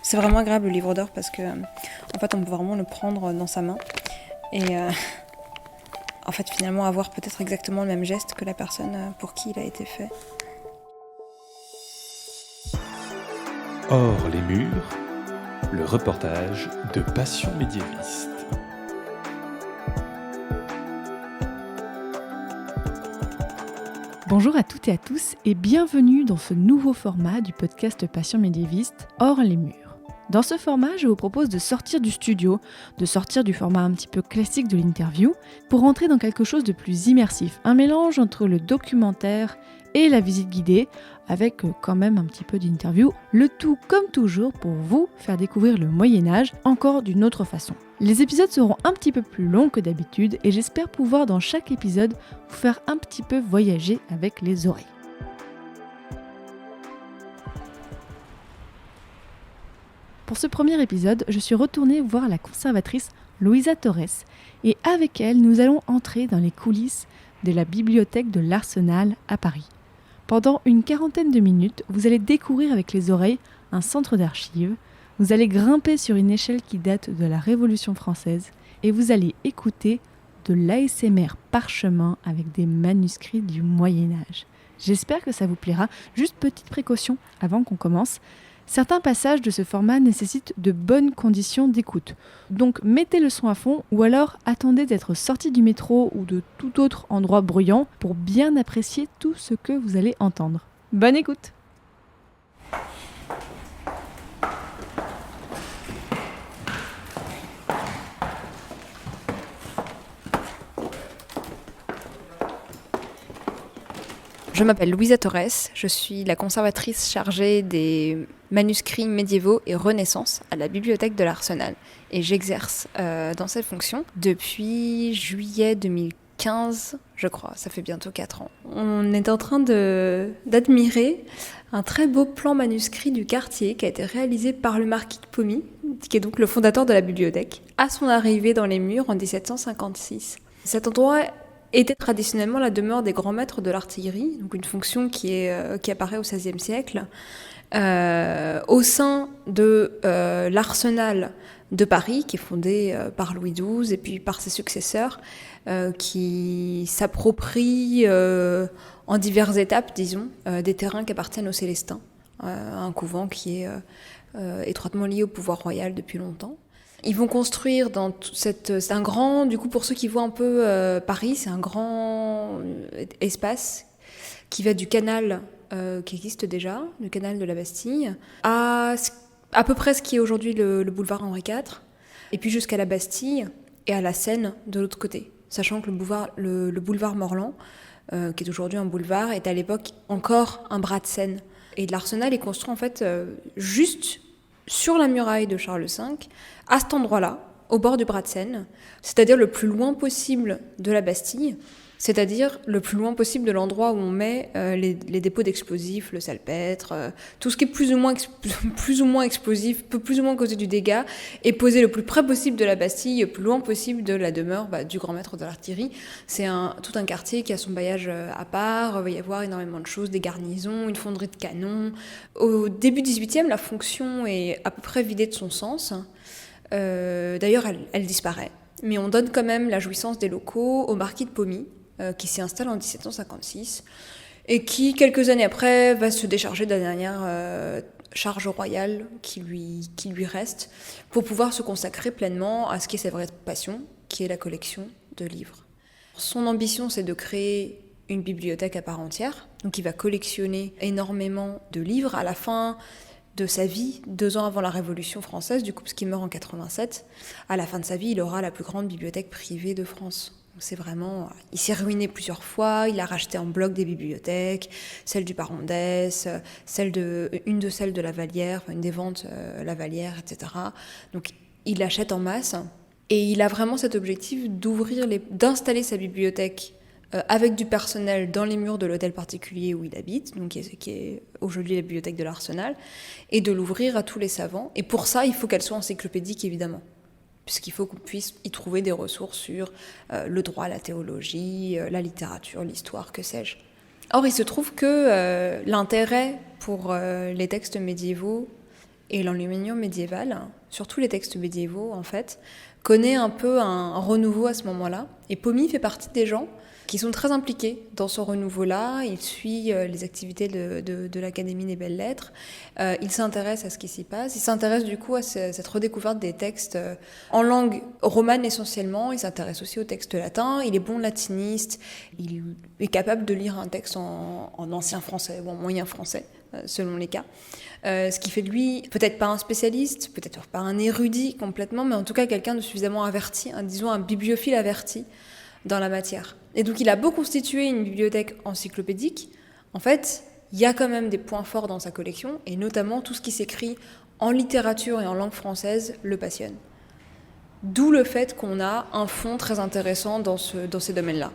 C'est vraiment agréable le livre d'or parce que en fait on peut vraiment le prendre dans sa main et en fait finalement avoir peut-être exactement le même geste que la personne pour qui il a été fait. Hors les murs, le reportage de Passion médiéviste. Bonjour à toutes et à tous et bienvenue dans ce nouveau format du podcast Passion médiéviste Hors les murs. Dans ce format, je vous propose de sortir du studio, de sortir du format un petit peu classique de l'interview pour rentrer dans quelque chose de plus immersif, un mélange entre le documentaire et la visite guidée avec quand même un petit peu d'interview, le tout comme toujours pour vous faire découvrir le Moyen-Âge encore d'une autre façon. Les épisodes seront un petit peu plus longs que d'habitude et j'espère pouvoir dans chaque épisode vous faire un petit peu voyager avec les oreilles. Pour ce premier épisode, je suis retournée voir la conservatrice Louisa Torres et avec elle, nous allons entrer dans les coulisses de la bibliothèque de l'Arsenal à Paris. Pendant une quarantaine de minutes, vous allez découvrir avec les oreilles un centre d'archives, vous allez grimper sur une échelle qui date de la Révolution française et vous allez écouter de l'ASMR parchemin avec des manuscrits du Moyen-Âge. J'espère que ça vous plaira. Juste petite précaution avant qu'on commence. Certains passages de ce format nécessitent de bonnes conditions d'écoute. Donc mettez le son à fond ou alors attendez d'être sorti du métro ou de tout autre endroit bruyant pour bien apprécier tout ce que vous allez entendre. Bonne écoute! Je m'appelle Louisa Torres, je suis la conservatrice chargée des manuscrits médiévaux et Renaissance à la bibliothèque de l'Arsenal. Et j'exerce dans cette fonction depuis juillet 2015, je crois, ça fait bientôt 4 ans. On est en train d'admirer un très beau plan manuscrit du quartier qui a été réalisé par le marquis de Pommy, qui est donc le fondateur de la bibliothèque, à son arrivée dans les murs en 1756. Cet endroit était traditionnellement la demeure des grands maîtres de l'artillerie, donc une fonction qui apparaît au XVIe siècle, au sein de l'arsenal de Paris, qui est fondé par Louis XII et puis par ses successeurs, qui s'approprient en diverses étapes, disons, des terrains qui appartiennent aux Célestins, un couvent qui est étroitement lié au pouvoir royal depuis longtemps. Ils vont construire c'est un grand, du coup pour ceux qui voient un peu Paris, c'est un grand espace qui va du canal qui existe déjà, le canal de la Bastille, à peu près ce qui est aujourd'hui le boulevard Henri IV, et puis jusqu'à la Bastille et à la Seine de l'autre côté, sachant que le boulevard Morland, qui est aujourd'hui un boulevard, est à l'époque encore un bras de Seine. Et l'Arsenal est construit en fait juste sur la muraille de Charles V, à cet endroit-là, au bord du bras de Seine, c'est-à-dire le plus loin possible de la Bastille, c'est-à-dire le plus loin possible de l'endroit où on met les dépôts d'explosifs, le salpêtre, tout ce qui est plus ou moins explosif, peut plus ou moins causer du dégât, est posé le plus près possible de la Bastille, le plus loin possible de la demeure du grand maître de l'artillerie. C'est tout un quartier qui a son bailliage à part, il va y avoir énormément de choses, des garnisons, une fonderie de canons. Au début du XVIIIe, la fonction est à peu près vidée de son sens. D'ailleurs, elle disparaît. Mais on donne quand même la jouissance des locaux au marquis de Pommy, qui s'y installe en 1756 et qui, quelques années après, va se décharger de la dernière charge royale qui lui reste pour pouvoir se consacrer pleinement à ce qui est sa vraie passion, qui est la collection de livres. Son ambition, c'est de créer une bibliothèque à part entière, donc il va collectionner énormément de livres à la fin de sa vie, 2 ans avant la Révolution française, du coup, parce qu'il meurt en 87. À la fin de sa vie, il aura la plus grande bibliothèque privée de France. C'est vraiment, il s'est ruiné plusieurs fois, il a racheté en bloc des bibliothèques, celle du Baron d'Hesse, une de celles de la Vallière, une des ventes la Vallière, etc. Donc il achète en masse et il a vraiment cet objectif d'installer sa bibliothèque avec du personnel dans les murs de l'hôtel particulier où il habite, donc qui est aujourd'hui la bibliothèque de l'Arsenal, et de l'ouvrir à tous les savants. Et pour ça, il faut qu'elle soit encyclopédique, évidemment, puisqu'il faut qu'on puisse y trouver des ressources sur le droit, la théologie, la littérature, l'histoire, que sais-je. Or, il se trouve que l'intérêt pour les textes médiévaux Et l'enluminure médiévale, surtout les textes médiévaux en fait, connaît un peu un renouveau à ce moment-là. Et Pommy fait partie des gens qui sont très impliqués dans ce renouveau-là. Il suit les activités de l'Académie des Belles-Lettres. Il s'intéresse à ce qui s'y passe. Il s'intéresse du coup à cette redécouverte des textes en langue romane essentiellement. Il s'intéresse aussi aux textes latins. Il est bon latiniste. Il est capable de lire un texte en ancien français ou en moyen français, selon les cas. Ce qui fait de lui, peut-être pas un spécialiste, peut-être pas un érudit complètement, mais en tout cas quelqu'un de suffisamment averti, disons un bibliophile averti dans la matière. Et donc il a beau constituer une bibliothèque encyclopédique, en fait, il y a quand même des points forts dans sa collection, et notamment tout ce qui s'écrit en littérature et en langue française le passionne. D'où le fait qu'on a un fond très intéressant dans ces domaines-là.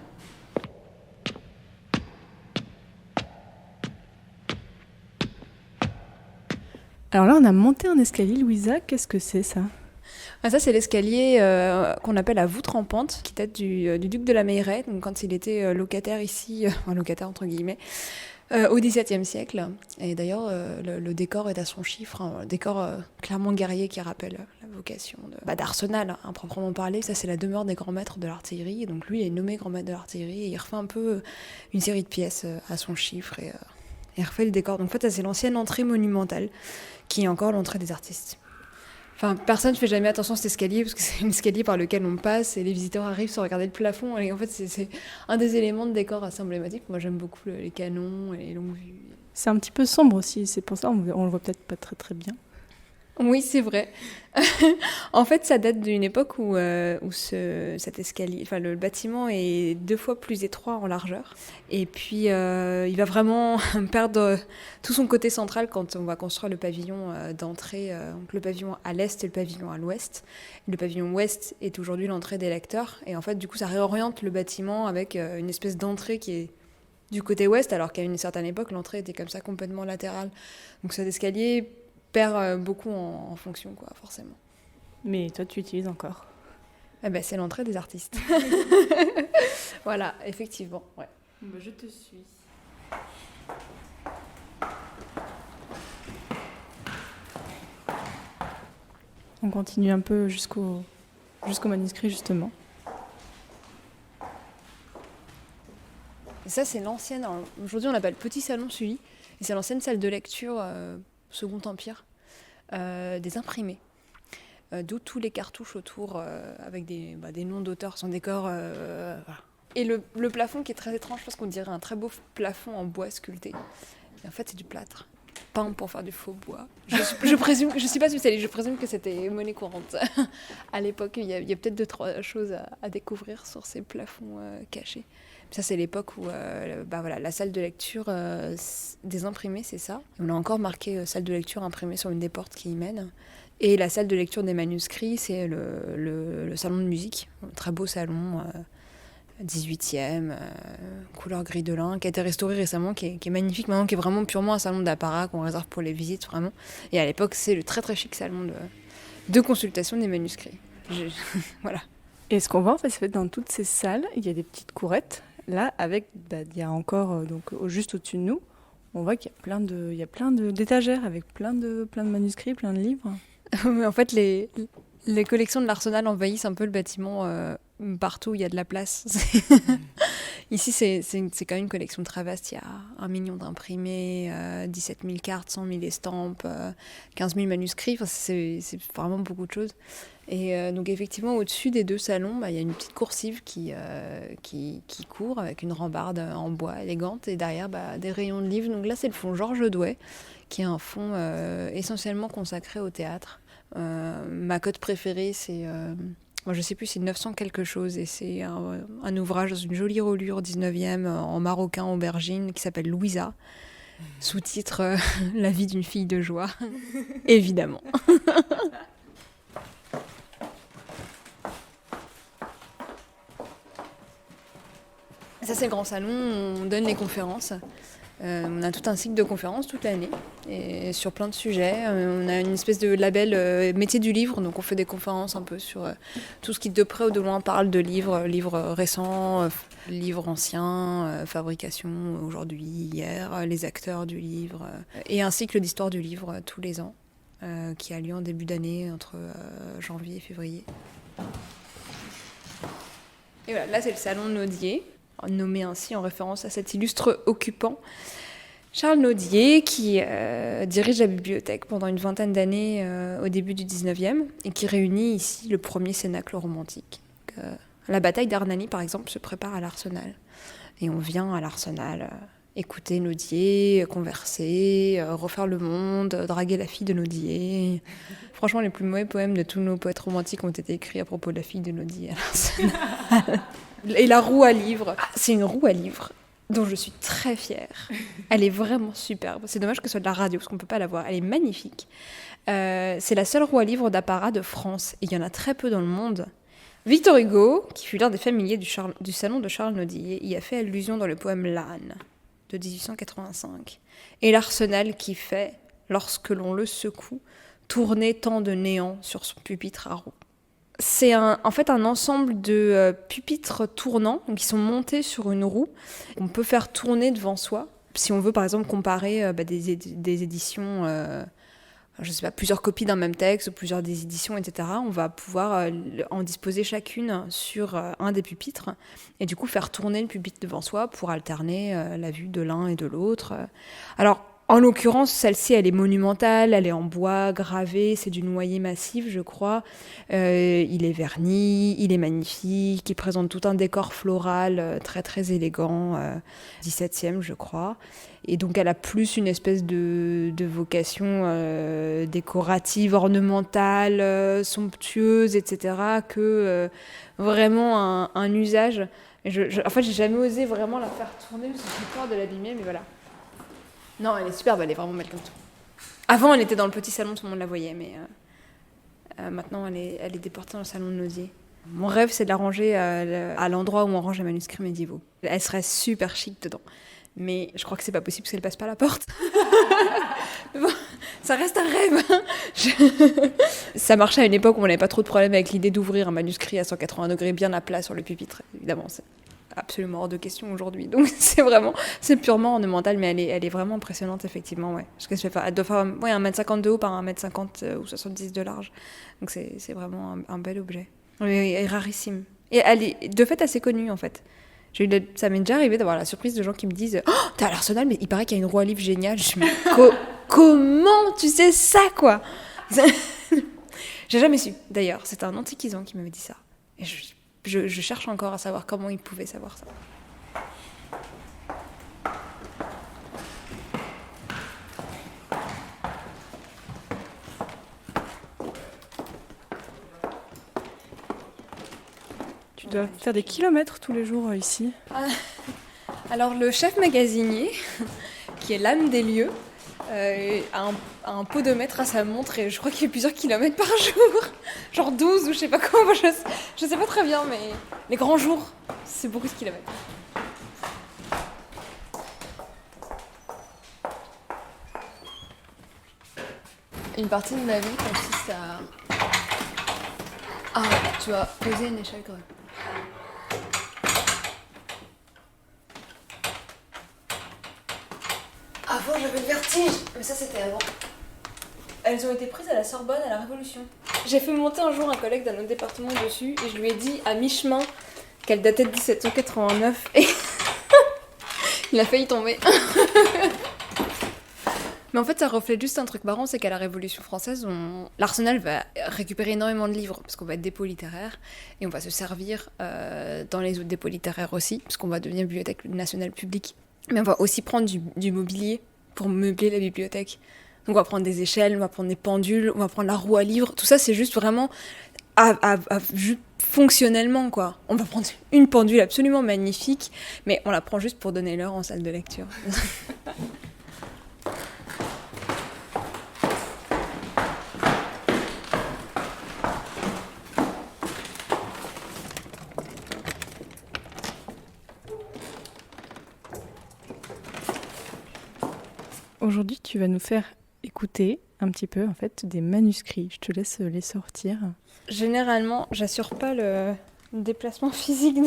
Alors là, on a monté un escalier, Louisa. Qu'est-ce que c'est ça ? Ah, ça, c'est l'escalier qu'on appelle la voûte rampante, qui date du duc de la Meilleraye, donc quand il était locataire ici, locataire entre guillemets, au XVIIe siècle. Et d'ailleurs, le décor est à son chiffre, un décor clairement guerrier qui rappelle la vocation d'Arsenal, hein, proprement parler. Ça, c'est la demeure des grands maîtres de l'artillerie. Donc lui, il est nommé grand maître de l'artillerie et il refait un peu une série de pièces à son chiffre et refait le décor. Donc en fait, ça, c'est l'ancienne entrée monumentale, qui est encore l'entrée des artistes. Enfin, personne ne fait jamais attention à cet escalier parce que c'est un escalier par lequel on passe et les visiteurs arrivent sans regarder le plafond. Et en fait, c'est un des éléments de décor assez emblématiques. Moi, j'aime beaucoup les canons et les longues vues. C'est un petit peu sombre aussi, c'est pour ça on le voit peut-être pas très très bien. Oui, c'est vrai. En fait, ça date d'une époque où cet escalier, enfin le bâtiment est 2 fois plus étroit en largeur. Et puis, il va vraiment perdre tout son côté central quand on va construire le pavillon d'entrée. Donc le pavillon à l'est et le pavillon à l'ouest. Le pavillon ouest est aujourd'hui l'entrée des lecteurs. Et en fait, du coup, ça réoriente le bâtiment avec une espèce d'entrée qui est du côté ouest, alors qu'à une certaine époque, l'entrée était comme ça complètement latérale. Donc cet escalier perd beaucoup en fonction, quoi, forcément. Mais toi, tu utilises encore. Eh ben, c'est l'entrée des artistes. Voilà, effectivement. Ouais. Bah, je te suis. On continue un peu jusqu'au manuscrit, justement. Et ça, c'est l'ancienne. Aujourd'hui, on l'appelle Petit Salon Sully. Et c'est l'ancienne salle de lecture Second Empire des imprimés. D'où tous les cartouches autour avec des noms d'auteurs, son décor. Voilà. Et le plafond qui est très étrange, parce qu'on dirait un très beau plafond en bois sculpté. Et en fait, c'est du plâtre. Peint pour faire du faux bois. Je présume, je suis pas spécialiste, je présume que c'était monnaie courante. À l'époque, il y a peut-être 2-3 choses à découvrir sur ces plafonds cachés. Ça, c'est l'époque où la salle de lecture des imprimés, c'est ça. On a encore marqué salle de lecture imprimée sur une des portes qui y mène. Et la salle de lecture des manuscrits, c'est le salon de musique. Un très beau salon, 18e, couleur gris de lin, qui a été restauré récemment, qui est magnifique maintenant, qui est vraiment purement un salon d'apparat qu'on réserve pour les visites, vraiment. Et à l'époque, c'est le très très chic salon de consultation des manuscrits. Voilà. Et ce qu'on voit, en fait, c'est que dans toutes ces salles, il y a des petites courettes. Là, il y a encore, juste au-dessus de nous, on voit qu'il y a plein d'étagères avec plein de manuscrits, plein de livres. Mais en fait, les collections de l'Arsenal envahissent un peu le bâtiment partout où il y a de la place. Ici, c'est quand même une collection très vaste. Il y a 1 million d'imprimés, 17 000 cartes, 100 000 estampes, 15 000 manuscrits. Enfin, c'est vraiment beaucoup de choses. Et donc effectivement, au-dessus des 2 salons, il y a une petite coursive qui court avec une rambarde en bois élégante. Et derrière, des rayons de livres. Donc là, c'est le fonds Georges Douai, qui est un fonds essentiellement consacré au théâtre. Ma cote préférée, c'est... je sais plus, c'est 900 quelque chose. Et c'est un ouvrage dans une jolie reliure 19e en marocain aubergine qui s'appelle Louisa. Sous-titre La vie d'une fille de joie. Évidemment. Ça, c'est le grand salon, on donne les conférences. On a tout un cycle de conférences toute l'année, et sur plein de sujets. On a une espèce de label métier du livre, donc on fait des conférences un peu sur tout ce qui de près ou de loin parle de livres récents, livres anciens, fabrication aujourd'hui, hier, les acteurs du livre, et un cycle d'histoire du livre tous les ans. qui a lieu en début d'année, entre janvier et février. Et voilà, là c'est le salon Naudier, nommé ainsi en référence à cet illustre occupant, Charles Naudier, qui dirige la bibliothèque pendant une vingtaine d'années au début du 19e, et qui réunit ici le premier cénacle romantique. La bataille d'Hernani, par exemple, se prépare à l'Arsenal. Et on vient à l'Arsenal écouter Naudier, converser, refaire le monde, draguer la fille de Naudier. Franchement, les plus mauvais poèmes de tous nos poètes romantiques ont été écrits à propos de la fille de Naudier à l'Arsenal. Et la roue à livres. C'est une roue à livres dont je suis très fière. Elle est vraiment superbe. C'est dommage que ce soit de la radio, parce qu'on ne peut pas la voir. Elle est magnifique. C'est la seule roue à livres d'apparat de France. Et il y en a très peu dans le monde. Victor Hugo, qui fut l'un des familiers du salon de Charles Naudier, y a fait allusion dans le poème L'âne de 1885. Et l'Arsenal qui fait, lorsque l'on le secoue, tourner tant de néant sur son pupitre à roue. C'est en fait un ensemble de pupitres tournants, donc qui sont montés sur une roue, qu'on peut faire tourner devant soi. Si on veut par exemple comparer des éditions, je sais pas, plusieurs copies d'un même texte ou plusieurs des éditions, etc., on va pouvoir en disposer chacune sur un des pupitres et du coup faire tourner le pupitre devant soi pour alterner la vue de l'un et de l'autre. Alors, en l'occurrence, celle-ci, elle est monumentale, elle est en bois, gravée, c'est du noyer massif, je crois. Il est verni, il est magnifique, il présente tout un décor floral très très élégant, 17e, je crois. Et donc, elle a plus une espèce de vocation décorative, ornementale, somptueuse, etc., que vraiment un usage. En fait, j'ai jamais osé vraiment la faire tourner parce que j'ai peur de l'abîmer, mais voilà. Non, elle est superbe, elle est vraiment belle comme tout. Avant, elle était dans le petit salon, tout le monde la voyait, mais maintenant, elle est déportée dans le salon de Naudier. Mon rêve, c'est de la ranger à l'endroit où on range les manuscrits médiévaux. Elle serait super chic dedans. Mais je crois que c'est pas possible parce qu'elle passe pas la porte. Bon, ça reste un rêve. Ça marchait à une époque où on n'avait pas trop de problème avec l'idée d'ouvrir un manuscrit à 180 degrés bien à plat sur le pupitre. Évidemment, c'est absolument hors de question aujourd'hui. Donc c'est purement ornemental, mais elle est vraiment impressionnante, effectivement. Ouais. Parce qu'elle doit faire 1m50 de haut par 1m50 ou 70 de large. Donc c'est vraiment un bel objet. Elle est rarissime. Et elle est de fait assez connue, en fait. Ça m'est déjà arrivé d'avoir la surprise de gens qui me disent « Oh, t'es à l'Arsenal, mais il paraît qu'il y a une roue à livres géniale. » Je me dis « Comment tu sais ça, quoi ?» J'ai jamais su, d'ailleurs. C'était un antiquisant qui m'avait dit ça. Et je cherche encore à savoir comment il pouvait savoir ça. Tu dois faire des kilomètres tous les jours ici. Alors le chef magasinier, qui est l'âme des lieux, a un podomètre à sa montre et je crois qu'il fait plusieurs kilomètres par jour. Genre 12 ou je sais pas quoi, je sais pas très bien, mais les grands jours, c'est beaucoup de kilomètres. Une partie de ma vie consiste tu as posé une échelle correcte. Avant, j'avais le vertige, mais ça c'était avant. Elles ont été prises à la Sorbonne à la Révolution. J'ai fait monter un jour un collègue d'un autre département dessus et je lui ai dit à mi-chemin qu'elle datait de 1789 et il a failli tomber. Mais en fait, ça reflète juste un truc marrant, c'est qu'à la Révolution française, l'Arsenal va récupérer énormément de livres, parce qu'on va être dépôt littéraire, et on va se servir dans les autres dépôts littéraires aussi, parce qu'on va devenir bibliothèque nationale publique. Mais on va aussi prendre du mobilier pour meubler la bibliothèque. Donc on va prendre des échelles, on va prendre des pendules, on va prendre la roue à livres. Tout ça, c'est juste vraiment juste fonctionnellement, quoi. On va prendre une pendule absolument magnifique, mais on la prend juste pour donner l'heure en salle de lecture. Aujourd'hui, tu vas nous faire écouter un petit peu en fait des manuscrits. Je te laisse les sortir. Généralement, j'assure pas le déplacement physique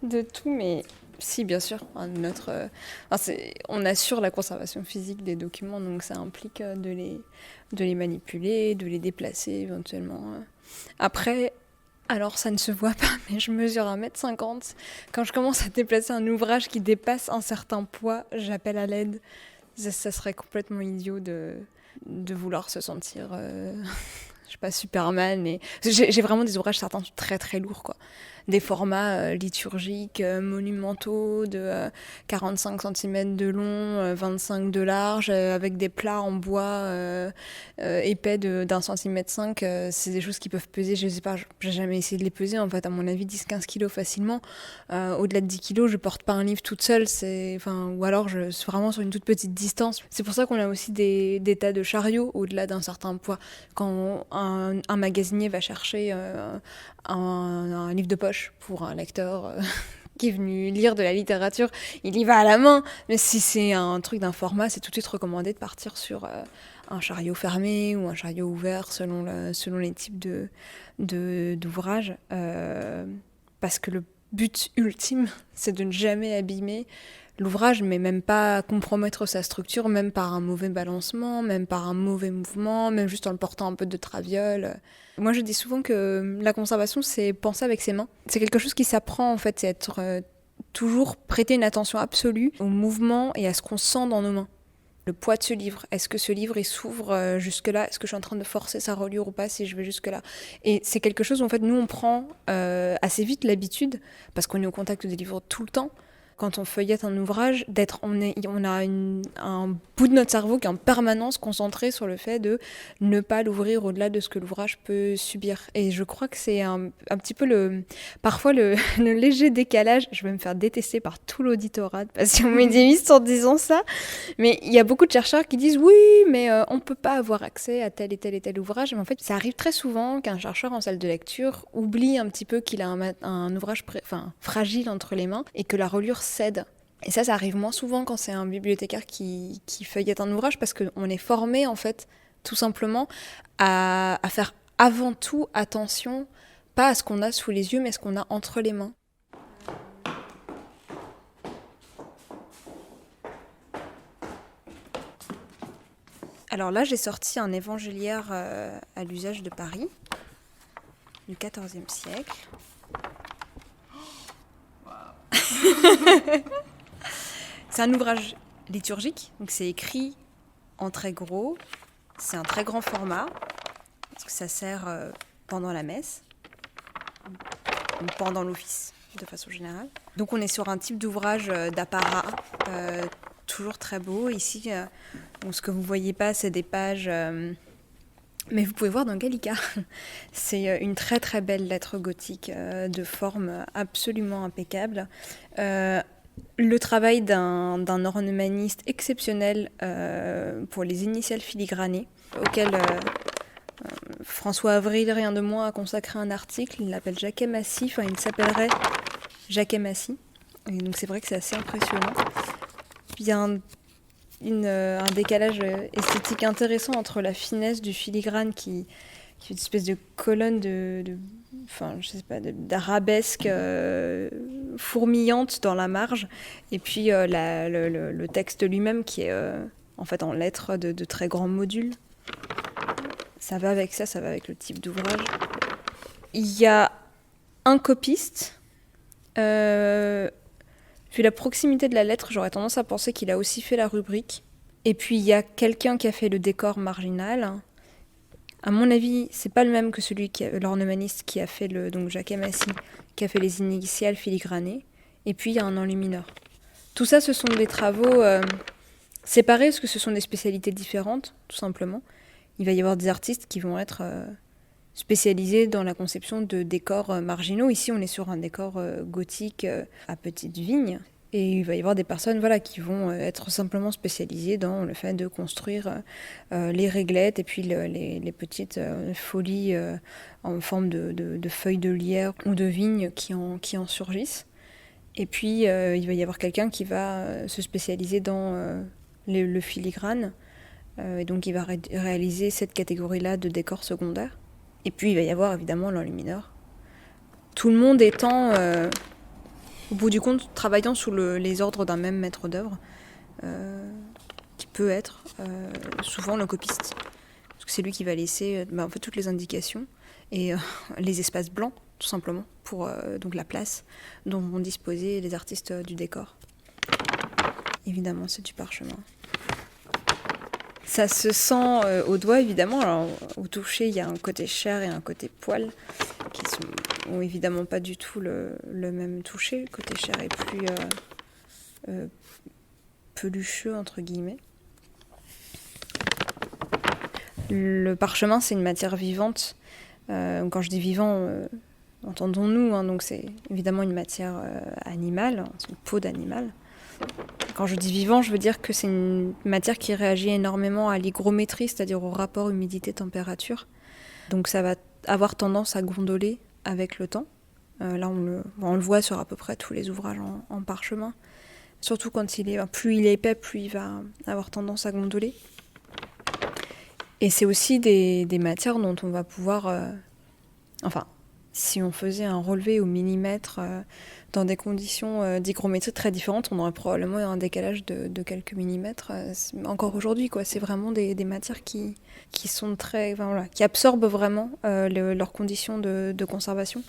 de tout, mais Si, bien sûr. On assure la conservation physique des documents, donc ça implique de les manipuler, de les déplacer éventuellement. Après, alors ça ne se voit pas, mais je mesure 1,50 m. Quand je commence à déplacer un ouvrage qui dépasse un certain poids, j'appelle à l'aide. Ça serait complètement idiot de vouloir se sentir... je sais pas, Superman, mais j'ai vraiment des ouvrages, certains très très lourds, quoi. Des formats liturgiques, monumentaux, de 45 cm de long, 25 de large, avec des plats en bois épais d'1,5 cm. C'est des choses qui peuvent peser, je sais pas, j'ai jamais essayé de les peser, en fait, à mon avis, 10-15 kilos facilement. Au-delà de 10 kilos, je porte pas un livre toute seule, ou alors je suis vraiment sur une toute petite distance. C'est pour ça qu'on a aussi des tas de chariots au-delà d'un certain poids. Quand un magasinier va chercher un livre de poche pour un lecteur qui est venu lire de la littérature, il y va à la main. Mais si c'est un truc d'un format, c'est tout de suite recommandé de partir sur un chariot fermé ou un chariot ouvert selon les types d'ouvrages. Parce que le but ultime, c'est de ne jamais abîmer l'ouvrage, mais même pas compromettre sa structure, même par un mauvais balancement, même par un mauvais mouvement, même juste en le portant un peu de traviole. Moi, je dis souvent que la conservation, c'est penser avec ses mains. C'est quelque chose qui s'apprend, en fait, c'est être toujours prêter une attention absolue au mouvement et à ce qu'on sent dans nos mains. Le poids de ce livre, est-ce que ce livre, il s'ouvre jusque-là? Est-ce que je suis en train de forcer sa reliure ou pas si je vais jusque-là? Et c'est quelque chose où, en fait, nous, on prend assez vite l'habitude, parce qu'on est au contact des livres tout le temps, quand on feuillette un ouvrage, on a un bout de notre cerveau qui est en permanence concentré sur le fait de ne pas l'ouvrir au-delà de ce que l'ouvrage peut subir. Et je crois que c'est un petit peu parfois le léger décalage. Je vais me faire détester par tout l'auditorat de Passion médiéviste en disant ça. Mais il y a beaucoup de chercheurs qui disent oui, mais on peut pas avoir accès à tel et tel et tel ouvrage. Mais en fait, ça arrive très souvent qu'un chercheur en salle de lecture oublie un petit peu qu'il a un ouvrage fragile entre les mains et que la reliure cède. Et ça arrive moins souvent quand c'est un bibliothécaire qui feuillette un ouvrage, parce qu'on est formé, en fait, tout simplement, à faire avant tout attention, pas à ce qu'on a sous les yeux, mais à ce qu'on a entre les mains. Alors là, j'ai sorti un évangéliaire à l'usage de Paris, du XIVe siècle. C'est un ouvrage liturgique, donc c'est écrit en très gros, c'est un très grand format, parce que ça sert pendant la messe, ou pendant l'office, de façon générale. Donc on est sur un type d'ouvrage d'apparat, toujours très beau. Ici, ce que vous ne voyez pas, c'est des pages... mais vous pouvez voir dans Gallica. C'est une très très belle lettre gothique de forme absolument impeccable. Le travail d'un ornemaniste exceptionnel pour les initiales filigranées, auquel François Avril, rien de moins, a consacré un article. Il l'appelle Jacquet Massy, il s'appellerait Jacquet Massy. Et donc c'est vrai que c'est assez impressionnant. Puis il y a un décalage esthétique intéressant entre la finesse du filigrane qui est une espèce de colonne d'arabesque fourmillante dans la marge, et puis le texte lui-même qui est en fait en lettres de très grands modules. Ça va avec ça va avec le type d'ouvrage. Il y a un copiste. Vu la proximité de la lettre, j'aurais tendance à penser qu'il a aussi fait la rubrique. Et puis il y a quelqu'un qui a fait le décor marginal. À mon avis, c'est pas le même que l'ornemaniste qui a fait donc Jacquet Massy, qui a fait les initiales filigranées. Et puis il y a un enlumineur. Tout ça, ce sont des travaux séparés, parce que ce sont des spécialités différentes, tout simplement. Il va y avoir des artistes qui vont être spécialisés dans la conception de décors marginaux. Ici, on est sur un décor gothique à petite vigne. Et il va y avoir des personnes qui vont être simplement spécialisées dans le fait de construire les réglettes et puis les petites folies en forme de feuilles de lierre ou de vigne qui en surgissent. Et puis, il va y avoir quelqu'un qui va se spécialiser dans le filigrane. Et donc, il va réaliser cette catégorie-là de décors secondaires. Et puis, il va y avoir évidemment l'enlumineur. Tout le monde étant au bout du compte, travaillant sous les ordres d'un même maître d'œuvre, qui peut être souvent le copiste. Parce que c'est lui qui va laisser en fait, toutes les indications et les espaces blancs, tout simplement, pour donc la place dont vont disposer les artistes du décor. Évidemment, c'est du parchemin. Ça se sent au doigt, évidemment. Alors, au toucher, il y a un côté chair et un côté poil qui sont évidemment pas du tout le même toucher. Le côté chair est plus pelucheux, entre guillemets. Le parchemin, c'est une matière vivante. Quand je dis vivant, entendons-nous, hein, donc c'est évidemment une matière animale, c'est une peau d'animal. Quand je dis vivant, je veux dire que c'est une matière qui réagit énormément à l'hygrométrie, c'est-à-dire au rapport humidité-température. Donc ça va avoir tendance à gondoler avec le temps. Là, on le voit sur à peu près tous les ouvrages en parchemin. Surtout quand plus il est épais, plus il va avoir tendance à gondoler. Et c'est aussi des matières dont on va pouvoir... si on faisait un relevé au millimètre dans des conditions d'hygrométrie très différentes, on aurait probablement un décalage de quelques millimètres. Encore aujourd'hui, quoi. C'est vraiment des matières qui sont qui absorbent vraiment leurs conditions de conservation.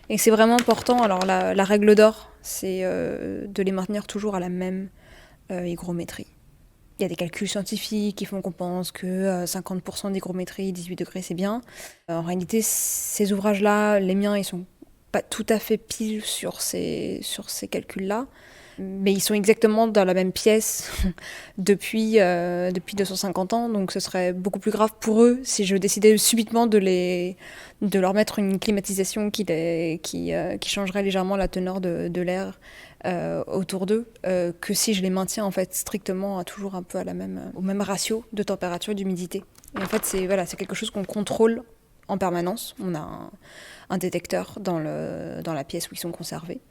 Et c'est vraiment important. Alors la règle d'or, c'est de les maintenir toujours à la même hygrométrie. Il y a des calculs scientifiques qui font qu'on pense que 50% d'hygrométrie, 18 degrés, c'est bien. En réalité, ces ouvrages-là, les miens, ils sont pas tout à fait pile sur ces calculs-là. Mais ils sont exactement dans la même pièce depuis 250 ans. Donc ce serait beaucoup plus grave pour eux si je décidais subitement de leur mettre une climatisation qui changerait légèrement la teneur de l'air autour d'eux, que si je les maintiens en fait strictement toujours un peu au même ratio de température et d'humidité. Et en fait c'est quelque chose qu'on contrôle en permanence. On a un détecteur dans la pièce où ils sont conservés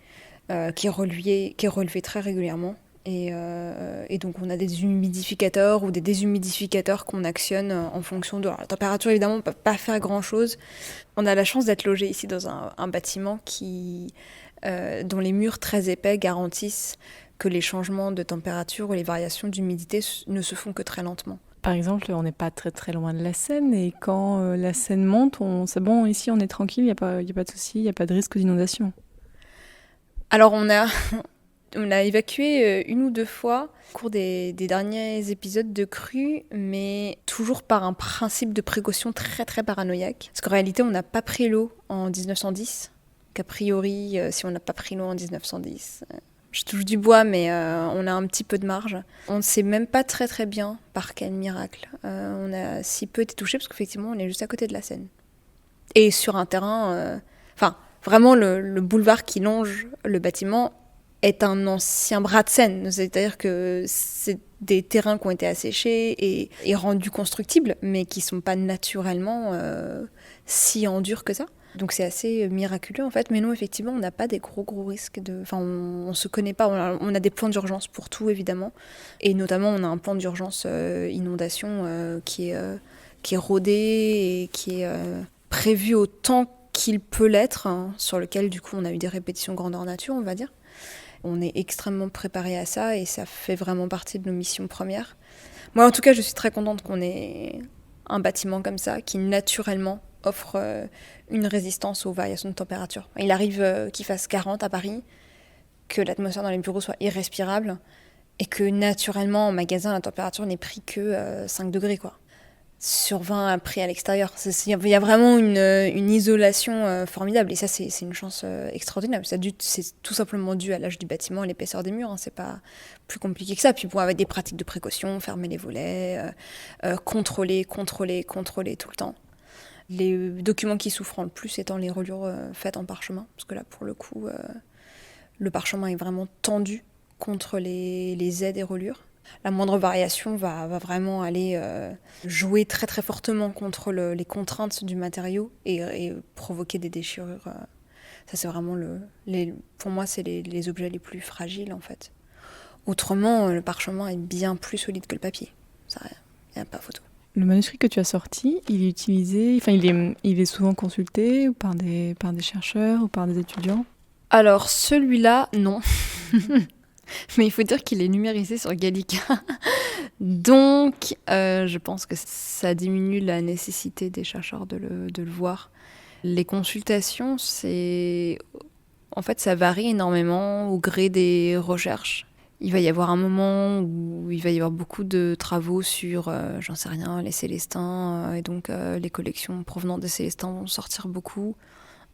qui est relevé très régulièrement. Et donc on a des humidificateurs ou des déshumidificateurs qu'on actionne en fonction de la température. Évidemment, on ne peut pas faire grand-chose. On a la chance d'être logé ici dans un bâtiment dont les murs très épais garantissent que les changements de température ou les variations d'humidité ne se font que très lentement. Par exemple, on n'est pas très très loin de la Seine et quand la Seine monte, c'est bon, ici on est tranquille, il n'y a pas de souci, il n'y a pas de risque d'inondation. Alors on a évacué une ou deux fois au cours des derniers épisodes de crue, mais toujours par un principe de précaution très très paranoïaque. Parce qu'en réalité, on n'a pas pris l'eau en 1910. Qu'a priori, si on n'a pas pris l'eau en 1910, je touche du bois, mais on a un petit peu de marge. On ne sait même pas très très bien par quel miracle on a si peu été touché, parce qu'effectivement, on est juste à côté de la Seine. Et sur un terrain... vraiment, le boulevard qui longe le bâtiment est un ancien bras de Seine. C'est-à-dire que c'est des terrains qui ont été asséchés et rendus constructibles, mais qui ne sont pas naturellement si endurs que ça. Donc c'est assez miraculeux en fait. Mais non, effectivement, on n'a pas des gros risques on ne se connaît pas. On a des plans d'urgence pour tout, évidemment. Et notamment, on a un plan d'urgence inondation qui est rodé et qui est prévu autant qu'il peut l'être, hein, sur lequel du coup on a eu des répétitions grandeur nature, on va dire. On est extrêmement préparé à ça et ça fait vraiment partie de nos missions premières. Moi en tout cas je suis très contente qu'on ait un bâtiment comme ça qui naturellement offre une résistance aux variations de température. Il arrive qu'il fasse 40 à Paris, que l'atmosphère dans les bureaux soit irrespirable et que naturellement en magasin la température n'est pris que 5 degrés quoi. Sur 20 pris à l'extérieur. Il y a vraiment une isolation formidable. Et ça, c'est une chance extraordinaire. C'est tout simplement dû à l'âge du bâtiment et l'épaisseur des murs. Hein. C'est pas plus compliqué que ça. Puis avec des pratiques de précaution, fermer les volets, contrôler tout le temps. Les documents qui souffrent le plus étant les reliures faites en parchemin. Parce que là, pour le coup, le parchemin est vraiment tendu contre les aides et reliures. La moindre variation va vraiment aller jouer très très fortement contre les contraintes du matériau et provoquer des déchirures. Ça c'est vraiment pour moi c'est les objets les plus fragiles en fait. Autrement, le parchemin est bien plus solide que le papier. Ça, il n'y a pas photo. Le manuscrit que tu as sorti, il est utilisé, il est souvent consulté par des chercheurs ou par des étudiants. Alors celui-là, non. Mais il faut dire qu'il est numérisé sur Gallica. Donc, je pense que ça diminue la nécessité des chercheurs de le voir. Les consultations, en fait, ça varie énormément au gré des recherches. Il va y avoir un moment où il va y avoir beaucoup de travaux sur, j'en sais rien, les Célestins, et donc les collections provenant des Célestins vont sortir beaucoup.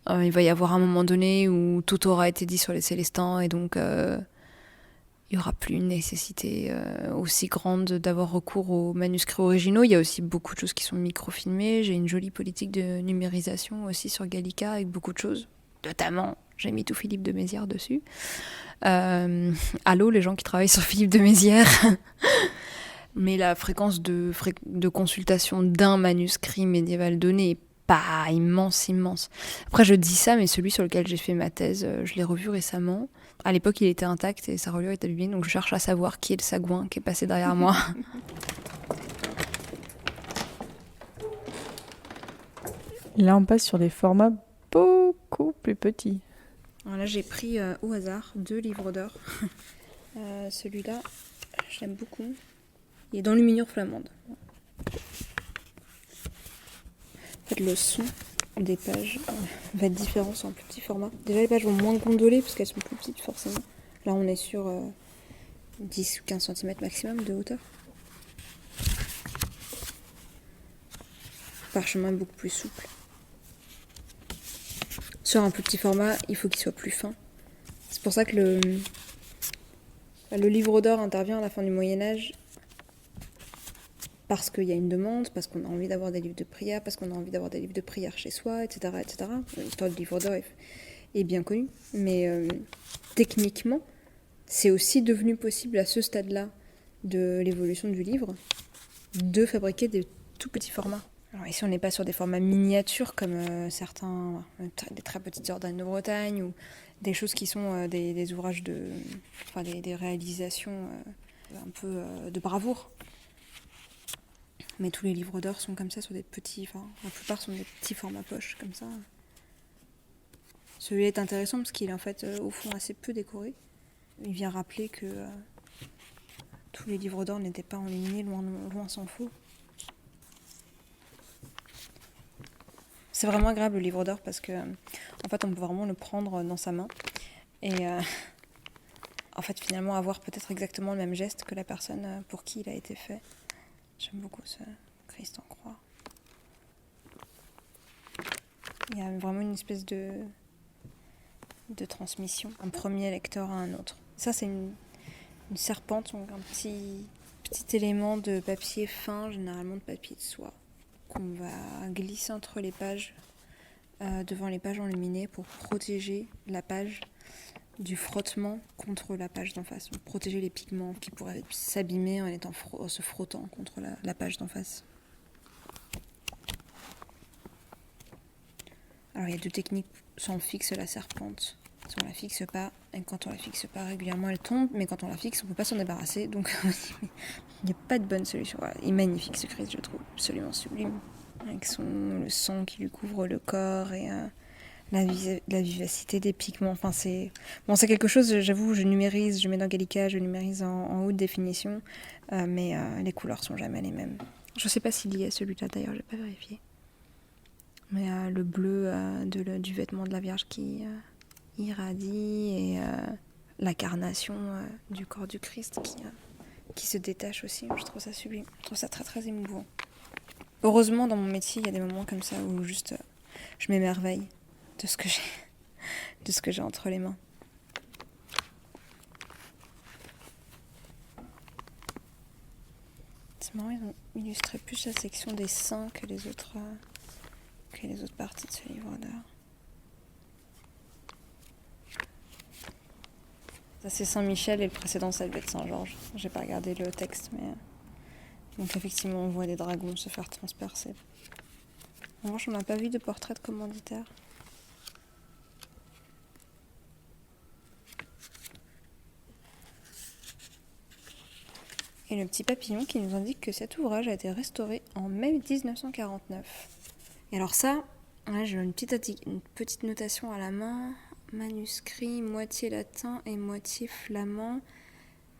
Il va y avoir un moment donné où tout aura été dit sur les Célestins, et donc il n'y aura plus une nécessité aussi grande d'avoir recours aux manuscrits originaux. Il y a aussi beaucoup de choses qui sont microfilmées. J'ai une jolie politique de numérisation aussi sur Gallica avec beaucoup de choses. Notamment, j'ai mis tout Philippe de Mézières dessus. Allô les gens qui travaillent sur Philippe de Mézières. Mais la fréquence de consultation d'un manuscrit médiéval donné est pas immense. Après je dis ça, mais celui sur lequel j'ai fait ma thèse, je l'ai revu récemment. À l'époque il était intact et sa reliure était abîmée, donc je cherche à savoir qui est le sagouin qui est passé derrière moi. Là, on passe sur des formats beaucoup plus petits. Alors là j'ai pris au hasard 2 livres d'or. Celui-là, je l'aime beaucoup. Il est d'enluminure flamande. En fait, le son des pages va être différent sur un plus petit format. Déjà, les pages vont moins gondoler parce qu'elles sont plus petites, forcément. Là, on est sur 10 ou 15 cm maximum de hauteur. Le parchemin est beaucoup plus souple. Sur un plus petit format, il faut qu'il soit plus fin. C'est pour ça que le livre d'or intervient à la fin du Moyen-Âge. Parce qu'il y a une demande, parce qu'on a envie d'avoir des livres de prière, parce qu'on a envie d'avoir des livres de prière chez soi, etc. etc. L'histoire du livre d'or est bien connue. Mais techniquement, c'est aussi devenu possible à ce stade-là de l'évolution du livre de fabriquer des tout petits formats. Alors ici, on n'est pas sur des formats miniatures comme certains, des très petites Jordanes de Bretagne ou des choses qui sont des ouvrages des réalisations un peu de bravoure. Mais tous les livres d'or sont comme ça, sur des petits... la plupart sont des petits formats poche, comme ça. Celui-là est intéressant parce qu'il est en fait, au fond, assez peu décoré. Il vient rappeler que tous les livres d'or n'étaient pas enluminés, loin s'en faut. C'est vraiment agréable, le livre d'or, parce que en fait, on peut vraiment le prendre dans sa main. Et en fait, finalement, avoir peut-être exactement le même geste que la personne pour qui il a été fait. J'aime beaucoup ce Christ en croix. Il y a vraiment une espèce de transmission, un premier lecteur à un autre. Ça, c'est une serpente, donc un petit élément de papier fin, généralement de papier de soie, qu'on va glisser entre les pages, devant les pages enluminées, pour protéger la page du frottement contre la page d'en face. Donc protéger les pigments qui pourraient s'abîmer en se frottant contre la page d'en face. Alors il y a 2 techniques. Soit on fixe la serpente, soit on la fixe pas. Et quand on la fixe pas, régulièrement elle tombe, mais quand on la fixe, on peut pas s'en débarrasser. Donc il n'y a pas de bonne solution. Voilà. Il est magnifique ce Christ, je le trouve absolument sublime. Avec le sang qui lui couvre le corps et la vivacité des pigments. Enfin, c'est quelque chose, j'avoue, je numérise, je mets dans Gallica, je numérise en haute définition, mais les couleurs sont jamais les mêmes. Je sais pas s'il y a celui-là d'ailleurs, j'ai pas vérifié. Mais le bleu du vêtement de la Vierge qui irradie et la carnation du corps du Christ qui se détache aussi, je trouve ça sublime. Je trouve ça très très émouvant. Heureusement, dans mon métier, il y a des moments comme ça où juste je m'émerveille de ce que j'ai entre les mains. C'est marrant, ils ont illustré plus la section des saints que les autres parties de ce livre d'art. Ça, c'est Saint-Michel et le précédent, ça devait être Saint-Georges. J'ai pas regardé le texte, mais donc effectivement, on voit des dragons se faire transpercer. En revanche, on n'a pas vu de portrait de commanditaire. Et le petit papillon qui nous indique que cet ouvrage a été restauré en mai 1949. Et alors ça, là j'ai une petite notation à la main. manuscrit moitié latin et moitié flamand.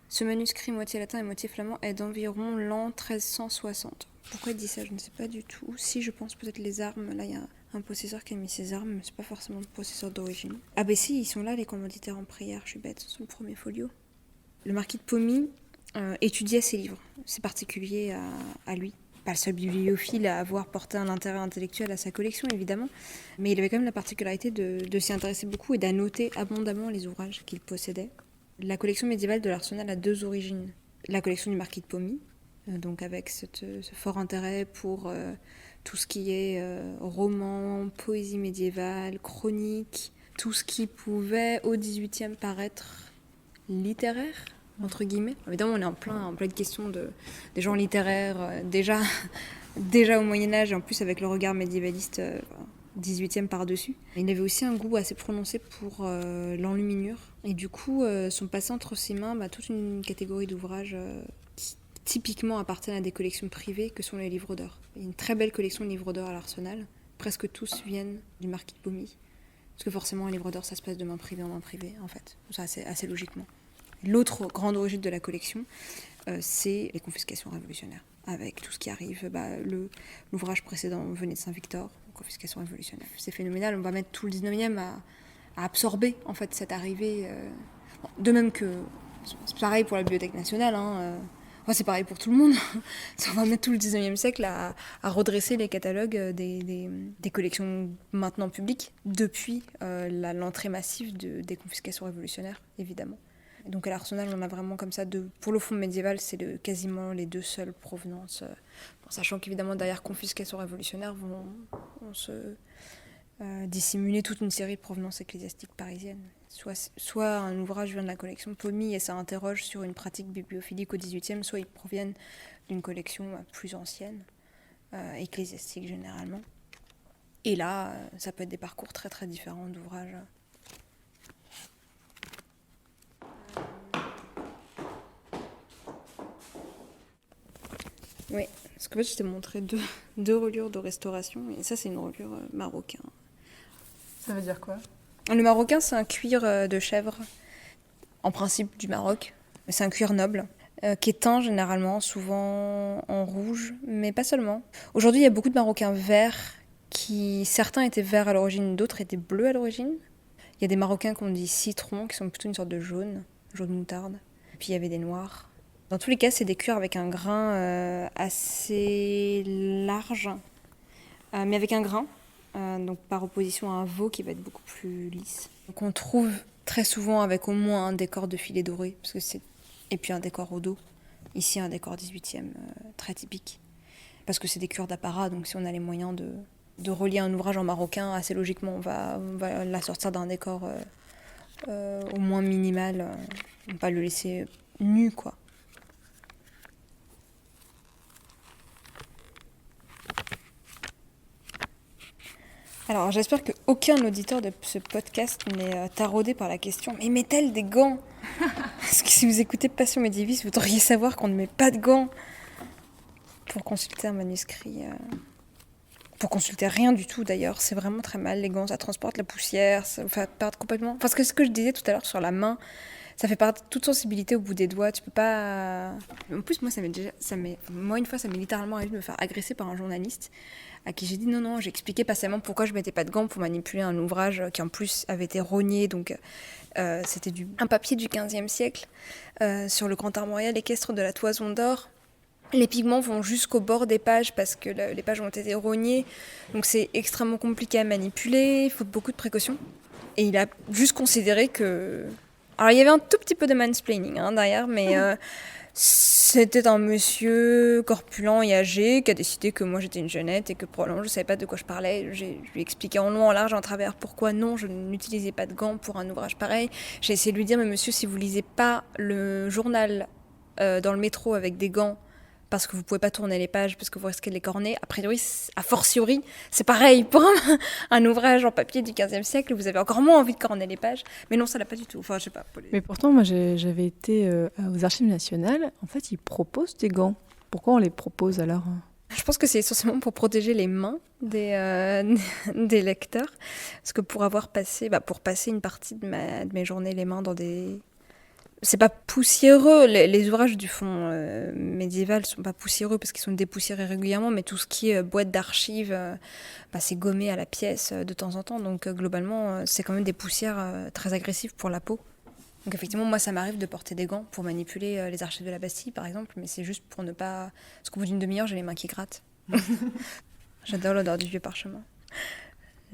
Ce manuscrit moitié latin et moitié flamand est d'environ l'an 1360. Pourquoi il dit ça, je ne sais pas du tout. Si, je pense peut-être les armes. Là, il y a un possesseur qui a mis ses armes, mais c'est pas forcément le possesseur d'origine. Ah ben si, ils sont là, les commanditaires en prière, je suis bête, c'est le premier folio. Le marquis de Pommy étudiait ses livres. C'est particulier à lui. Pas le seul bibliophile à avoir porté un intérêt intellectuel à sa collection, évidemment, mais il avait quand même la particularité de s'y intéresser beaucoup et d'annoter abondamment les ouvrages qu'il possédait. La collection médiévale de l'Arsenal a deux origines. La collection du marquis de Pommy, donc avec ce fort intérêt pour tout ce qui est roman, poésie médiévale, chronique, tout ce qui pouvait au XVIIIe paraître littéraire, entre guillemets. Évidemment, on est en pleine question des gens littéraires déjà au Moyen-Âge, et en plus avec le regard médiévaliste 18e par-dessus. Il avait aussi un goût assez prononcé pour l'enluminure. Et du coup, sont passés entre ses mains toute une catégorie d'ouvrages qui typiquement appartiennent à des collections privées que sont les livres d'or. Il y a une très belle collection de livres d'or à l'Arsenal. Presque tous viennent du marquis de Pommy. Parce que forcément, un livre d'or, ça se passe de main privée en main privée, en fait. Ça, assez logiquement. L'autre grande origine de la collection, c'est les confiscations révolutionnaires. Avec tout ce qui arrive, l'ouvrage précédent venait de Saint-Victor, confiscation révolutionnaire. C'est phénoménal, on va mettre tout le 19e à absorber en fait cette arrivée. De même que c'est pareil pour la Bibliothèque nationale, c'est pareil pour tout le monde. On va mettre tout le 19e siècle à redresser les catalogues des collections maintenant publiques depuis l'entrée massive des confiscations révolutionnaires, évidemment. Et donc à l'Arsenal, on a vraiment comme ça, pour le fonds médiéval, c'est quasiment les deux seules provenances. Sachant qu'évidemment, derrière confiscation révolutionnaire, vont se dissimuler toute une série de provenances ecclésiastiques parisiennes. Soit un ouvrage vient de la collection Pommy et ça interroge sur une pratique bibliophilique au XVIIIe, soit ils proviennent d'une collection plus ancienne, ecclésiastique généralement. Et là, ça peut être des parcours très très différents d'ouvrages. Oui, parce que je t'ai montré deux reliures de restauration, et ça c'est une reliure marocain. Ça veut dire quoi ? Le marocain, c'est un cuir de chèvre, en principe du Maroc, mais c'est un cuir noble, qui est teint généralement, souvent en rouge, mais pas seulement. Aujourd'hui, il y a beaucoup de marocains verts, certains étaient verts à l'origine, d'autres étaient bleus à l'origine. Il y a des marocains qu'on dit citron, qui sont plutôt une sorte de jaune moutarde. Puis il y avait des noirs. Dans tous les cas, c'est des cuirs avec un grain assez large, mais avec un grain, donc par opposition à un veau qui va être beaucoup plus lisse. Donc on trouve très souvent avec au moins un décor de filet doré, et puis un décor au dos. Ici, un décor 18e très typique, parce que c'est des cuirs d'apparat, donc si on a les moyens de relier un ouvrage en marocain, assez logiquement, on va la sortir d'un décor au moins minimal, on va pas le laisser nu, quoi. Alors, j'espère qu'aucun auditeur de ce podcast n'est taraudé par la question « Mais met-elle des gants ?» Parce que si vous écoutez Passion médiéviste, vous devriez savoir qu'on ne met pas de gants pour consulter un manuscrit. Pour consulter rien du tout, d'ailleurs. C'est vraiment très mal, les gants. Ça transporte la poussière, ça vous fait perdre complètement... Parce que ce que je disais tout à l'heure sur la main, ça fait perdre toute sensibilité au bout des doigts. Tu peux pas... En plus, moi, moi, une fois, ça m'est littéralement arrivé de me faire agresser par un journaliste à qui j'ai dit non, j'ai expliqué patiemment pourquoi je mettais pas de gants pour manipuler un ouvrage qui en plus avait été rogné, donc c'était un papier du XVe siècle sur le grand armorial équestre de la Toison d'Or. Les pigments vont jusqu'au bord des pages parce que les pages ont été rognées, donc c'est extrêmement compliqué à manipuler, il faut beaucoup de précautions. Et il a juste considéré que... Alors il y avait un tout petit peu de mansplaining derrière, mais... C'était un monsieur corpulent et âgé qui a décidé que moi j'étais une jeunette et que probablement je ne savais pas de quoi je parlais. Je lui ai expliqué en long, en large, en travers pourquoi non, je n'utilisais pas de gants pour un ouvrage pareil. J'ai essayé de lui dire, mais monsieur, si vous lisez pas le journal dans le métro avec des gants, parce que vous pouvez pas tourner les pages, parce que vous risquez de les corner, a priori, a fortiori, c'est pareil. Pour un ouvrage en papier du XVe siècle, vous avez encore moins envie de corner les pages. Mais non, ça l'a pas du tout. Enfin, je sais pas. Mais pourtant, moi, j'avais été aux Archives nationales. En fait, ils proposent des gants. Pourquoi on les propose alors ? Je pense que c'est essentiellement pour protéger les mains des lecteurs. Parce que pour passer une partie de mes journées les mains dans des... C'est pas poussiéreux, les ouvrages du fond médiéval sont pas poussiéreux parce qu'ils sont dépoussiérés régulièrement, mais tout ce qui est boîte d'archives, c'est gommé à la pièce de temps en temps, donc globalement c'est quand même des poussières très agressives pour la peau. Donc effectivement, moi ça m'arrive de porter des gants pour manipuler les archives de la Bastille par exemple, mais c'est juste pour ne pas... Parce qu'au bout d'une demi-heure, j'ai les mains qui grattent. J'adore l'odeur du vieux parchemin.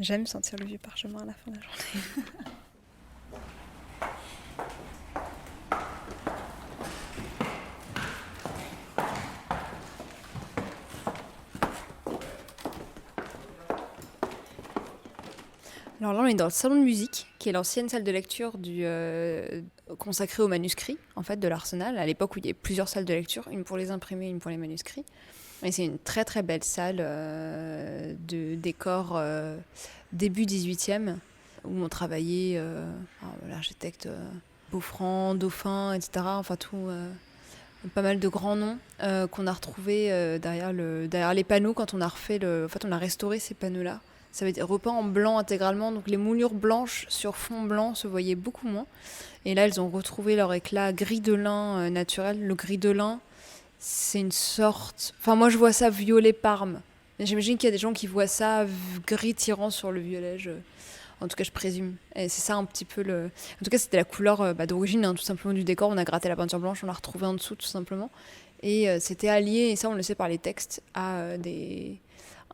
J'aime sentir le vieux parchemin à la fin de la journée. Alors là, on est dans le salon de musique, qui est l'ancienne salle de lecture consacrée aux manuscrits, en fait, de l'Arsenal, à l'époque où il y avait plusieurs salles de lecture, une pour les imprimés, une pour les manuscrits. Et c'est une très très belle salle de décor début 18e, où on travaillait l'architecte Beaufranc, Dauphin, etc. Enfin tout, pas mal de grands noms qu'on a retrouvés derrière les panneaux quand on a on a restauré ces panneaux-là. Ça avait été repeint en blanc intégralement, donc les moulures blanches sur fond blanc se voyaient beaucoup moins. Et là, elles ont retrouvé leur éclat gris de lin naturel. Le gris de lin, c'est une sorte... Enfin, moi, je vois ça violet parme. J'imagine qu'il y a des gens qui voient ça gris tirant sur le violet. En tout cas, je présume. Et c'est ça un petit peu le... En tout cas, c'était la couleur d'origine, tout simplement, du décor. On a gratté la peinture blanche, on l'a retrouvée en dessous, tout simplement. Et c'était allié, et ça, on le sait par les textes, à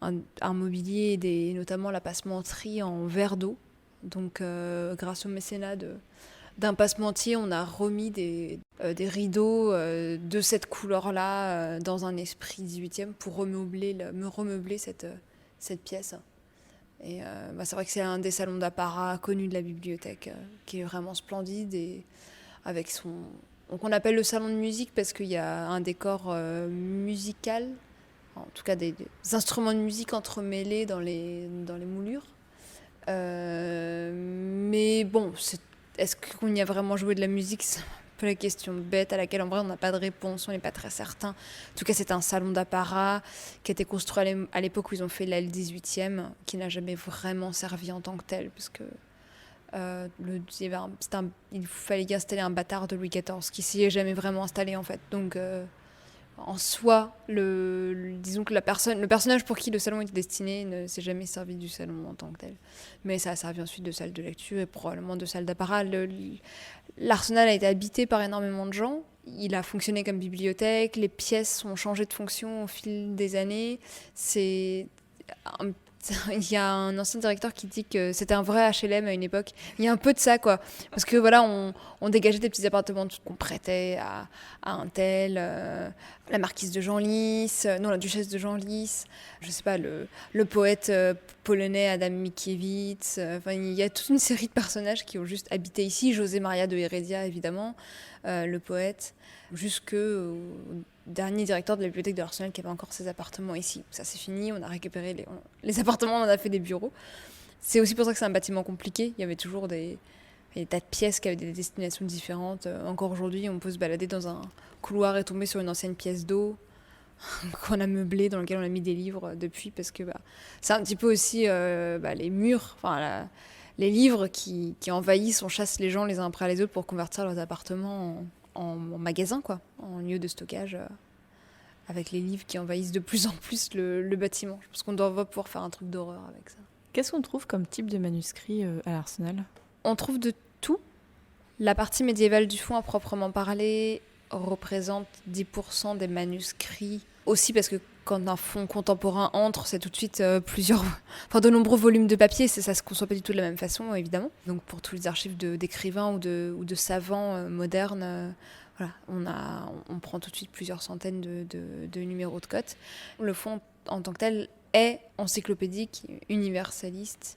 un mobilier, notamment la passementerie en verre d'eau. Donc, grâce au mécénat d'un passementier, on a remis des rideaux de cette couleur-là dans un esprit 18e pour remeubler cette pièce. Et c'est vrai que c'est un des salons d'apparat connus de la bibliothèque qui est vraiment splendide et avec donc on appelle le salon de musique parce qu'il y a un décor musical, en tout cas des instruments de musique entremêlés dans les moulures. Mais bon, est-ce qu'on y a vraiment joué de la musique ? C'est un peu la question bête à laquelle en vrai on n'a pas de réponse, on n'est pas très certain. En tout cas, c'est un salon d'apparat qui a été construit à l'époque où ils ont fait l'aile 18e, qui n'a jamais vraiment servi en tant que tel, parce que il fallait y installer un bâtard de Louis XIV qui s'y est jamais vraiment installé en fait. Donc en soi, disons que le personnage pour qui le salon était destiné ne s'est jamais servi du salon en tant que tel. Mais ça a servi ensuite de salle de lecture et probablement de salle d'apparat. L'Arsenal a été habité par énormément de gens. Il a fonctionné comme bibliothèque. Les pièces ont changé de fonction au fil des années. Il y a un ancien directeur qui dit que c'était un vrai HLM à une époque. Il y a un peu de ça, quoi. Parce que voilà, on dégageait des petits appartements qu'on prêtait à un tel, la marquise de Genlis, non, la duchesse de Genlis, je sais pas, le poète polonais Adam Mickiewicz. Il y a toute une série de personnages qui ont juste habité ici. José Maria de Heredia, évidemment, le poète, jusqu'au dernier directeur de la bibliothèque de l'Arsenal qui avait encore ses appartements ici. Ça c'est fini, on a récupéré les appartements, on en a fait des bureaux. C'est aussi pour ça que c'est un bâtiment compliqué. Il y avait toujours des tas de pièces qui avaient des destinations différentes. Encore aujourd'hui, on peut se balader dans un couloir et tomber sur une ancienne pièce d'eau qu'on a meublée, dans laquelle on a mis des livres depuis, parce que c'est un petit peu aussi les murs, les livres qui envahissent, on chasse les gens les uns après les autres pour convertir leurs appartements en magasin, quoi, en lieu de stockage, avec les livres qui envahissent de plus en plus le bâtiment. Je pense qu'on doit pouvoir faire un truc d'horreur avec ça. Qu'est-ce qu'on trouve comme type de manuscrit à l'Arsenal ? On trouve de tout. La partie médiévale du fond, à proprement parler, représente 10% des manuscrits. Aussi parce que quand un fonds contemporain entre, c'est tout de suite de nombreux volumes de papier. Ça se conçoit pas du tout de la même façon, évidemment. Donc pour tous les archives d'écrivains ou de savants modernes, on prend tout de suite plusieurs centaines de numéros de cotes. Le fonds en tant que tel est encyclopédique, universaliste,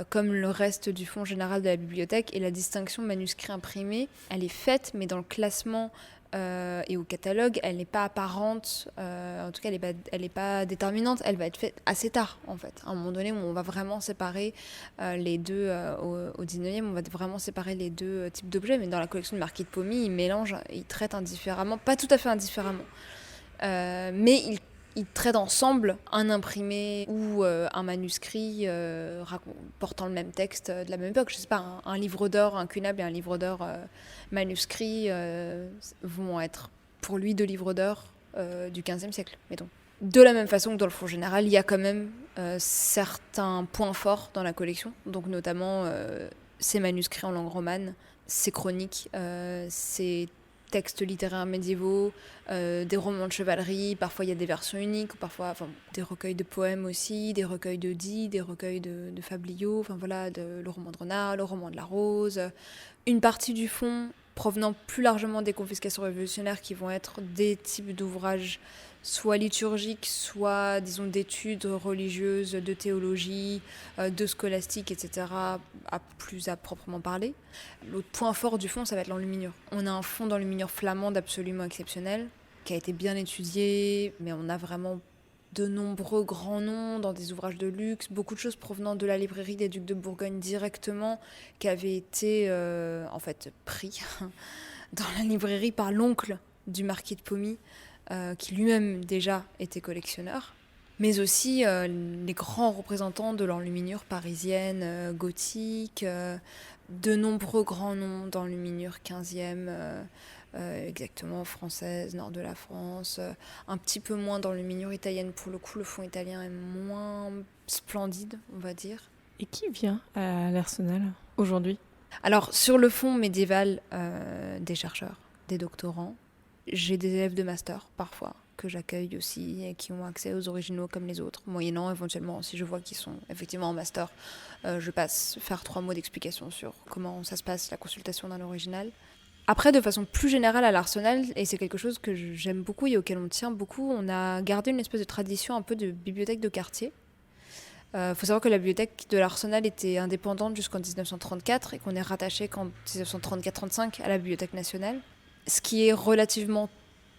comme le reste du fonds général de la bibliothèque. Et la distinction manuscrit imprimé, elle est faite, mais dans le classement et au catalogue, elle n'est pas apparente, en tout cas elle n'est pas déterminante, elle va être faite assez tard en fait, à un moment donné où on va vraiment séparer les deux, au 19e, on va vraiment séparer les deux types d'objets, mais dans la collection de Marquis de Pommy, ils mélangent, ils traitent indifféremment, pas tout à fait indifféremment, mais ils traitent ensemble un imprimé ou un manuscrit portant le même texte de la même époque. Je sais pas, un livre d'or incunable et un livre d'or manuscrit vont être pour lui 2 livres d'or du XVe siècle, mettons. De la même façon que dans le fond général, il y a quand même certains points forts dans la collection, donc notamment ces manuscrits en langue romane, ces chroniques, ces textes littéraires médiévaux, des romans de chevalerie, parfois il y a des versions uniques, parfois des recueils de poèmes aussi, des recueils de dits, des recueils de fabliaux, le roman de Renard, le roman de la Rose. Une partie du fond provenant plus largement des confiscations révolutionnaires qui vont être des types d'ouvrages soit liturgiques, soit, disons, d'études religieuses, de théologie, de scolastique, etc., à proprement parler. L'autre point fort du fond, ça va être l'enluminure. On a un fond d'enluminure flamande absolument exceptionnel, qui a été bien étudié, mais on a vraiment de nombreux grands noms dans des ouvrages de luxe, beaucoup de choses provenant de la librairie des Ducs de Bourgogne directement, qui avaient été pris dans la librairie par l'oncle du marquis de Pommy, qui lui-même déjà était collectionneur, mais aussi les grands représentants de l'enluminure parisienne, gothique, de nombreux grands noms d'enluminure 15e, exactement française, nord de la France, un petit peu moins d'enluminure italienne. Pour le coup, le fond italien est moins splendide, on va dire. Et qui vient à l'Arsenal aujourd'hui ? Alors, sur le fond médiéval, des chercheurs, des doctorants. J'ai des élèves de master, parfois, que j'accueille aussi et qui ont accès aux originaux comme les autres. Moyennant, éventuellement, si je vois qu'ils sont effectivement en master, je passe faire 3 mots d'explication sur comment ça se passe, la consultation d'un original. Après, de façon plus générale à l'Arsenal, et c'est quelque chose que j'aime beaucoup et auquel on tient beaucoup, on a gardé une espèce de tradition un peu de bibliothèque de quartier. Faut savoir que la bibliothèque de l'Arsenal était indépendante jusqu'en 1934 et qu'on est rattaché qu'en 1934-35 à la Bibliothèque nationale. Ce qui est relativement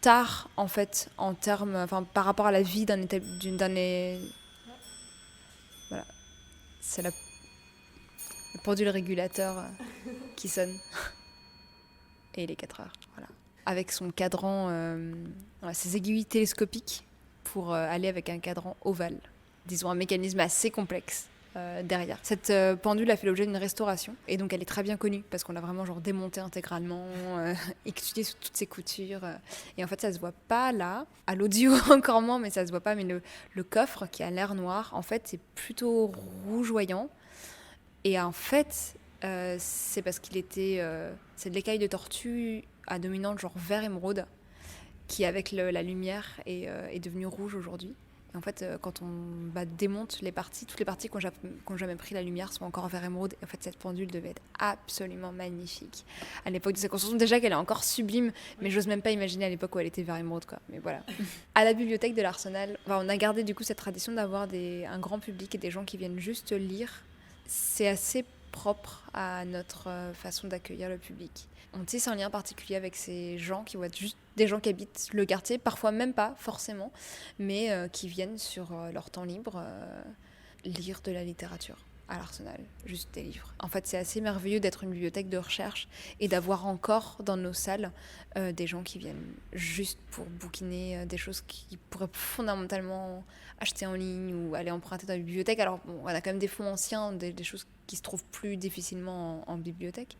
tard, en fait, en termes, par rapport à la vie d'un Voilà, c'est le pendule régulateur qui sonne. Et il est 4 heures, voilà. Avec son cadran, ses aiguilles télescopiques pour aller avec un cadran ovale. Disons un mécanisme assez complexe. Derrière. Cette pendule a fait l'objet d'une restauration et donc elle est très bien connue parce qu'on l'a vraiment démontée intégralement, étudiée sous toutes ses coutures et en fait ça se voit pas là, à l'audio encore moins, mais ça se voit pas, mais le coffre qui a l'air noir en fait c'est plutôt rougeoyant et en fait c'est parce qu'il était c'est de l'écaille de tortue à dominante genre vert émeraude qui avec la lumière est devenue rouge aujourd'hui. Et en fait, quand on démonte toutes les parties qui n'ont jamais pris la lumière sont encore vert émeraude. Et en fait, cette pendule devait être absolument magnifique. À l'époque de sa construction, déjà qu'elle est encore sublime, mais j'ose même pas imaginer à l'époque où elle était vert émeraude, quoi. Mais voilà. À la bibliothèque de l'Arsenal, on a gardé du coup cette tradition d'avoir un grand public et des gens qui viennent juste lire. C'est assez propre à notre façon d'accueillir le public. On tisse un lien particulier avec ces gens qui vont être juste des gens qui habitent le quartier, parfois même pas forcément, mais qui viennent sur leur temps libre lire de la littérature à l'Arsenal, juste des livres. En fait, c'est assez merveilleux d'être une bibliothèque de recherche et d'avoir encore dans nos salles des gens qui viennent juste pour bouquiner des choses qu'ils pourraient fondamentalement acheter en ligne ou aller emprunter dans la bibliothèque. Alors, on a quand même des fonds anciens, des choses qui se trouvent plus difficilement en bibliothèque.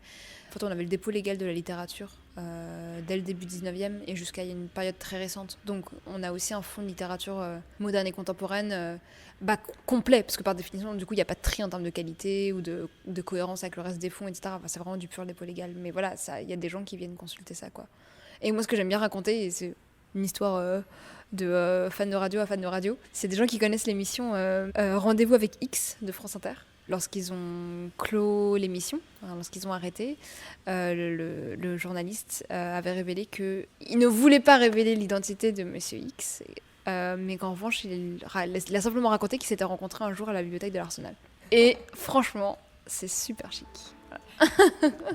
En fait, on avait le dépôt légal de la littérature dès le début 19e et jusqu'à une période très récente. Donc, on a aussi un fonds de littérature moderne et contemporaine complet, parce que par définition, du coup, il n'y a pas de tri en termes de qualité ou de cohérence avec le reste des fonds, etc. Enfin, c'est vraiment du pur dépôt légal. Mais voilà, il y a des gens qui viennent consulter ça, quoi. Et moi, ce que j'aime bien raconter, et c'est une histoire de fan de radio à fan de radio, c'est des gens qui connaissent l'émission Rendez-vous avec X de France Inter. Lorsqu'ils ont clos l'émission, lorsqu'ils ont arrêté, le journaliste avait révélé qu'il ne voulait pas révéler l'identité de Monsieur X, mais qu'en revanche, il a simplement raconté qu'il s'était rencontré un jour à la bibliothèque de l'Arsenal. Et franchement, c'est super chic. Voilà.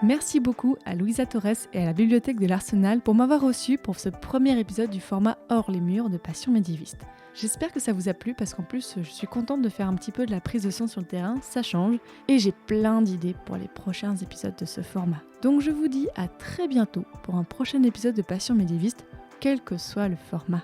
Merci beaucoup à Louisa Torres et à la Bibliothèque de l'Arsenal pour m'avoir reçu pour ce premier épisode du format Hors les murs de Passion médiéviste. J'espère que ça vous a plu parce qu'en plus je suis contente de faire un petit peu de la prise de son sur le terrain, ça change, et j'ai plein d'idées pour les prochains épisodes de ce format. Donc je vous dis à très bientôt pour un prochain épisode de Passion médiéviste, quel que soit le format.